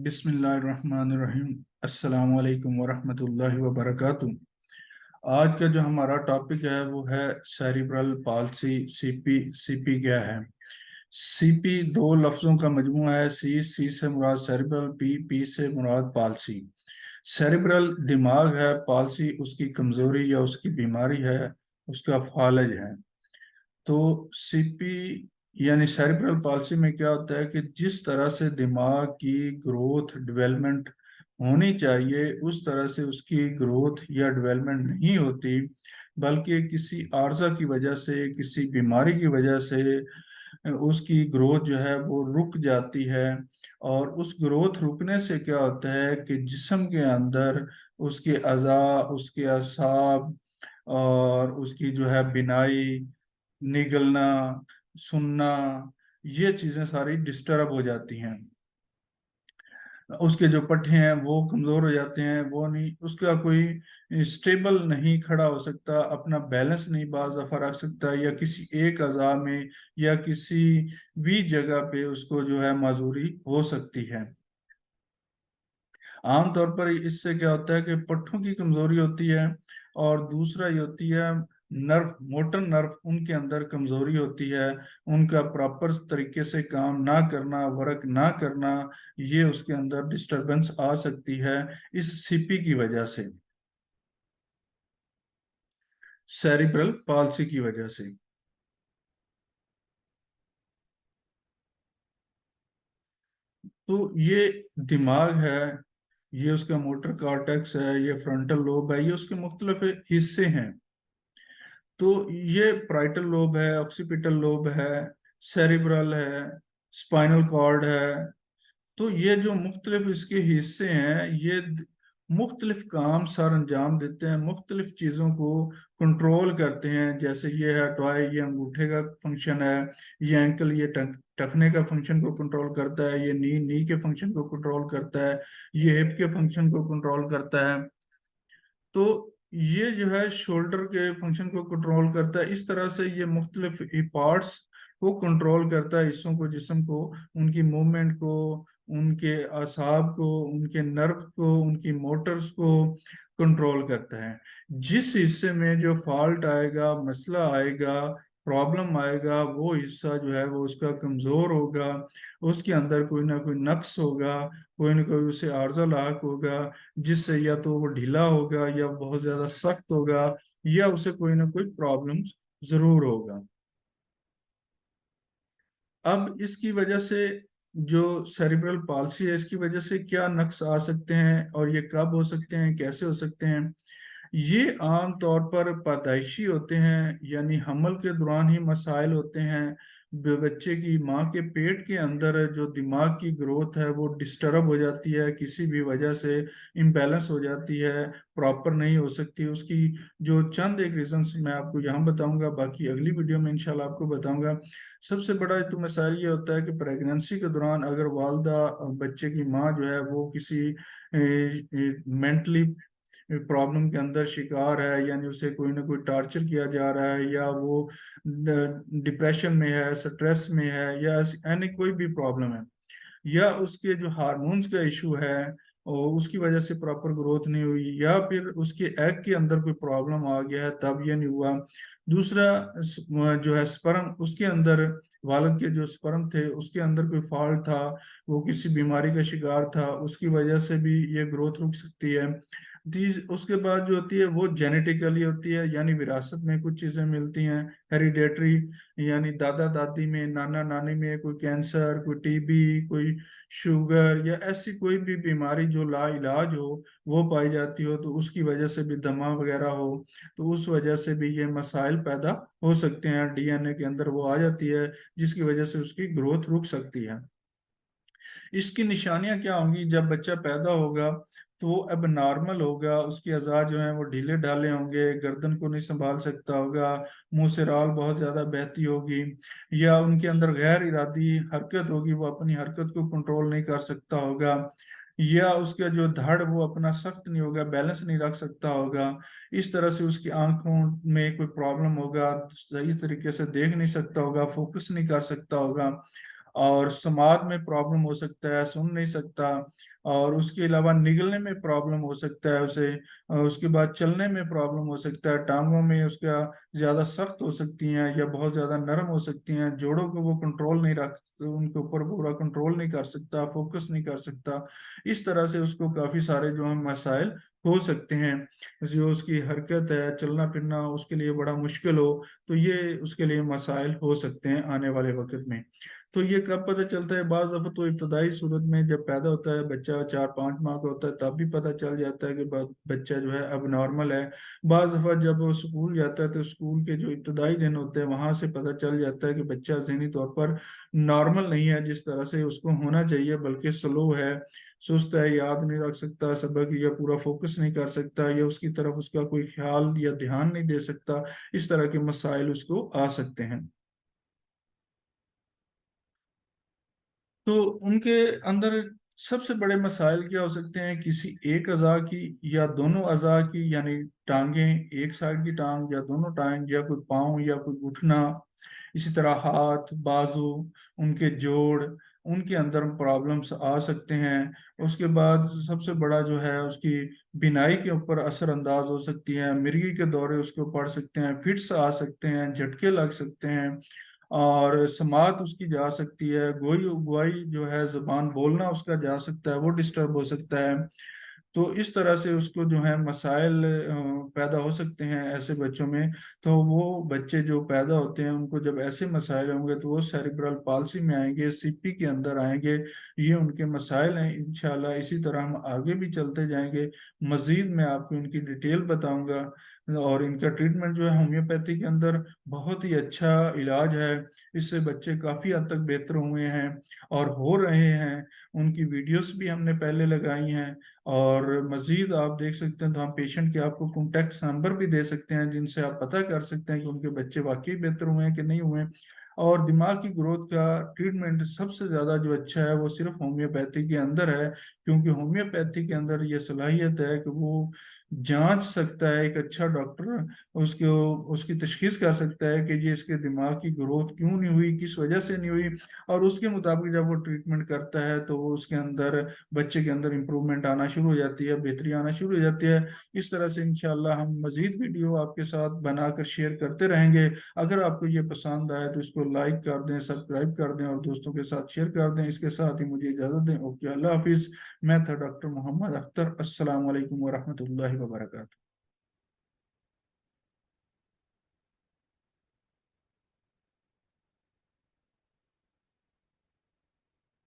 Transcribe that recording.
बिस्मिल्लाहिर्रहमानिर्रहीम। अस्सलाम वालेकुम वरहमतुल्लाहि वबरकातुह। आज का जो हमारा टॉपिक है वो है सेरिब्रल पाल्सी। सीपी क्या है? सीपी दो लफ्ज़ों का मजमूआ है। सी से मुराद सेरिब्रल, पी से मुराद पाल्सी। सेरिब्रल दिमाग है, पाल्सी उसकी कमज़ोरी या उसकी बीमारी है, उसका फालज है। तो सीपी यानी सेरिब्रल पॉलिसी में क्या होता है कि जिस तरह से दिमाग की ग्रोथ डेवलपमेंट होनी चाहिए उस तरह से उसकी ग्रोथ या डेवलपमेंट नहीं होती, बल्कि किसी आर्जा की वजह से, किसी बीमारी की वजह से उसकी ग्रोथ जो है वो रुक जाती है। और उस ग्रोथ रुकने से क्या होता है कि जिस्म के अंदर उसके अज़ा, उसके असाब और उसकी जो है बिनाई, निगलना, सुनना, ये चीज़ें सारी डिस्टर्ब हो जाती हैं। उसके जो पट्टे हैं वो कमज़ोर हो जाते हैं, वो नहीं, उसका कोई स्टेबल नहीं खड़ा हो सकता, अपना बैलेंस नहीं बाज़ दफ़ा रख सकता, या किसी एक अज़ा में या किसी भी जगह पे उसको जो है माजूरी हो सकती है। आमतौर पर इससे क्या होता है कि पट्टों की कमजोरी होती है, और दूसरा ये होती है नर्व, मोटर नर्व, उनके अंदर कमजोरी होती है, उनका प्रॉपर तरीके से काम ना करना, वर्क ना करना, ये उसके अंदर डिस्टरबेंस आ सकती है इस सीपी की वजह से, सेरिब्रल पॉल्सी की वजह से। तो ये दिमाग है, ये उसका मोटर कॉर्टेक्स है, ये फ्रंटल लोब है, ये उसके मुख्तलिफ हिस्से हैं। तो ये प्राइटल लोब है, ऑक्सीपिटल लोब है, सेरिब्रल है, स्पाइनल कॉर्ड है। तो ये जो मुख्तलिफ इसके हिस्से हैं, ये मुख्तलिफ काम सर अंजाम देते हैं, मुख्तलिफ चीज़ों को कंट्रोल करते हैं। जैसे ये है टॉय, ये अंगूठे का फंक्शन है, ये एंकल, ये टखने का फंक्शन को कंट्रोल करता है, ये नी के फंक्शन को कंट्रोल करता है, ये हिप के फंक्शन को कंट्रोल करता है। तो ये जो है शोल्डर के फंक्शन को कंट्रोल करता है। इस तरह से ये मुख्तलिफ पार्ट्स को कंट्रोल करता है, हिस्सों को, जिस्म को, उनकी मूवमेंट को, उनके असाब को, उनके नर्व को, उनकी मोटर्स को कंट्रोल करता है। जिस हिस्से में जो फॉल्ट आएगा, मसला आएगा, प्रॉब्लम आएगा, वो हिस्सा जो है वो उसका कमज़ोर होगा, उसके अंदर कोई ना कोई नक्स होगा, कोई ना कोई उसे आर्जा लाक होगा, जिससे या तो वो ढीला होगा या बहुत ज्यादा सख्त होगा, या उसे कोई ना कोई प्रॉब्लम जरूर होगा। अब इसकी वजह से, जो सेरिब्रल पॉल्सी है, इसकी वजह से क्या नक्स आ सकते हैं और ये कब हो सकते हैं, कैसे हो सकते हैं? ये आम तौर पर पैदाइशी होते हैं, यानी हमल के दौरान ही मसाइल होते हैं। बच्चे की माँ के पेट के अंदर जो दिमाग की ग्रोथ है वो डिस्टर्ब हो जाती है, किसी भी वजह से इम्बैलेंस हो जाती है, प्रॉपर नहीं हो सकती। उसकी जो चंद एक रीजंस मैं आपको यहाँ बताऊंगा, बाकी अगली वीडियो में इंशाल्लाह आपको बताऊंगा। सबसे बड़ा तो मसाइल ये होता है कि प्रेगनेंसी के दौरान अगर वालदा, बच्चे की माँ जो है वो किसी मेंटली प्रॉब्लम के अंदर शिकार है, यानी उसे कोई ना कोई टॉर्चर किया जा रहा है, या वो डिप्रेशन में है, स्ट्रेस में है, या यानी कोई भी प्रॉब्लम है, या उसके जो हार्मोन्स का इशू है और उसकी वजह से प्रॉपर ग्रोथ नहीं हुई, या फिर उसके एग के अंदर कोई प्रॉब्लम आ गया है तब ये नहीं हुआ। दूसरा जो है स्पर्म, उसके अंदर वालिद के जो स्पर्म थे उसके अंदर कोई फॉल्ट था, वो किसी बीमारी का शिकार था, उसकी वजह से भी ये ग्रोथ रुक सकती है। उसके बाद जो होती है वो जेनेटिकली होती है, यानी विरासत में कुछ चीज़ें मिलती हैं, हेरिडेटरी, यानी दादा दादी में, नाना नानी में कोई कैंसर, कोई टीबी, कोई शुगर, या ऐसी कोई भी बीमारी जो ला इलाज हो वो पाई जाती हो, तो उसकी वजह से भी दमा वगैरह हो, तो उस वजह से भी ये मसाइल पैदा हो सकते हैं, डीएनए के अंदर वो आ जाती है, जिसकी वजह से उसकी ग्रोथ रुक सकती है। इसकी निशानियां क्या होंगी? जब बच्चा पैदा होगा तो वो अब नॉर्मल होगा, उसके अज़ा जो हैं वो ढीले ढाले होंगे, गर्दन को नहीं संभाल सकता होगा, मुंह से राल बहुत ज़्यादा बहती होगी, या उनके अंदर गैर इरादी हरकत होगी, वो अपनी हरकत को कंट्रोल नहीं कर सकता होगा, या उसका जो धड़ वो अपना सख्त नहीं होगा, बैलेंस नहीं रख सकता होगा। इस तरह से उसकी आंखों में कोई प्रॉब्लम होगा, सही तरीके से देख नहीं सकता होगा, फोकस नहीं कर सकता होगा। اور سماعت میں پرابلم ہو سکتا ہے، سن نہیں سکتا، اور اس کے علاوہ نگلنے میں پرابلم ہو سکتا ہے اسے، اور اس کے بعد چلنے میں پرابلم ہو سکتا ہے، ٹانگوں میں اس کا زیادہ سخت ہو سکتی ہیں یا بہت زیادہ نرم ہو سکتی ہیں، جوڑوں کو وہ کنٹرول نہیں رکھ، ان کے اوپر پورا کنٹرول نہیں کر سکتا، فوکس نہیں کر سکتا۔ اس طرح سے اس کو کافی سارے جو ہیں مسائل ہو سکتے ہیں۔ جو اس کی حرکت ہے، چلنا پھرنا اس کے لیے بڑا مشکل ہو، تو یہ اس کے لیے مسائل ہو سکتے ہیں آنے والے وقت میں۔ تو یہ کب پتہ چلتا ہے؟ بعض دفعہ تو ابتدائی صورت میں جب پیدا ہوتا ہے بچہ 4-5 ماہ کا ہوتا ہے تب بھی پتہ چل جاتا ہے کہ بچہ جو ہے اب نارمل ہے۔ بعض دفعہ جب وہ اسکول جاتا ہے تو اسکول کے جو ابتدائی دن ہوتے ہیں وہاں سے پتہ چل جاتا ہے کہ بچہ ذہنی طور پر نارمل نہیں ہے جس طرح سے اس کو ہونا چاہیے، بلکہ سلو ہے، سست ہے، یاد نہیں رکھ سکتا سبق، یا پورا فوکس نہیں کر سکتا، یا اس کی طرف اس کا کوئی خیال یا دھیان نہیں دے سکتا۔ اس طرح کے مسائل اس کو آ سکتے ہیں۔ تو ان کے اندر سب سے بڑے مسائل کیا ہو سکتے ہیں؟ کسی ایک اعضاء کی یا دونوں اعضاء کی، یعنی ٹانگیں، ایک سائڈ کی ٹانگ یا دونوں ٹانگ، یا کوئی پاؤں یا کوئی گھٹنا، اسی طرح ہاتھ، بازو، ان کے جوڑ، ان کے اندر پرابلمس آ سکتے ہیں۔ اس کے بعد سب سے بڑا جو ہے اس کی بینائی کے اوپر اثر انداز ہو سکتی ہے، مرگی کے دورے اس کو پڑ سکتے ہیں، فٹس آ سکتے ہیں، جھٹکے لگ سکتے ہیں، اور سماعت اس کی جا سکتی ہے، گوائی جو ہے زبان بولنا اس کا جا سکتا ہے، وہ ڈسٹرب ہو سکتا ہے۔ تو اس طرح سے اس کو جو ہے مسائل پیدا ہو سکتے ہیں ایسے بچوں میں۔ تو وہ بچے جو پیدا ہوتے ہیں ان کو جب ایسے مسائل ہوں گے تو وہ سیریبرل پالسی میں آئیں گے، سی پی کے اندر آئیں گے۔ یہ ان کے مسائل ہیں۔ انشاءاللہ اسی طرح ہم آگے بھی چلتے جائیں گے، مزید میں آپ کو ان کی ڈیٹیل بتاؤں گا، اور ان کا ٹریٹمنٹ جو ہے ہومیوپیتھی کے اندر بہت ہی اچھا علاج ہے۔ اس سے بچے کافی حد تک بہتر ہوئے ہیں اور ہو رہے ہیں۔ ان کی ویڈیوز بھی ہم نے پہلے لگائی ہیں، اور مزید آپ دیکھ سکتے ہیں تو ہم پیشنٹ کے آپ کو کانٹیکٹ نمبر بھی دے سکتے ہیں جن سے آپ پتہ کر سکتے ہیں کہ ان کے بچے واقعی بہتر ہوئے ہیں کہ نہیں ہوئے۔ اور دماغ کی گروتھ کا ٹریٹمنٹ سب سے زیادہ جو اچھا ہے وہ صرف ہومیوپیتھی کے اندر ہے، کیونکہ ہومیوپیتھی کے اندر یہ صلاحیت ہے کہ وہ جانچ سکتا ہے، ایک اچھا ڈاکٹر اس کی تشخیص کر سکتا ہے کہ یہ اس کے دماغ کی گروتھ کیوں نہیں ہوئی، کس وجہ سے نہیں ہوئی، اور اس کے مطابق جب وہ ٹریٹمنٹ کرتا ہے تو وہ اس کے اندر، بچے کے اندر امپرومنٹ آنا شروع ہو جاتی ہے، بہتری آنا شروع ہو جاتی ہے۔ اس طرح سے انشاءاللہ ہم مزید ویڈیو آپ کے ساتھ بنا کر شیئر کرتے رہیں گے۔ اگر آپ کو یہ پسند آئے تو اس کو لائک کر دیں، سبسکرائب کر دیں، اور دوستوں کے ساتھ شیئر کر دیں۔ اس کے ساتھ ہی مجھے اجازت دیں۔ اوکے، اللہ حافظ۔ میں تھا ڈاکٹر محمد اختر۔ السلام علیکم ورحمۃ اللہ وبرکاتہ۔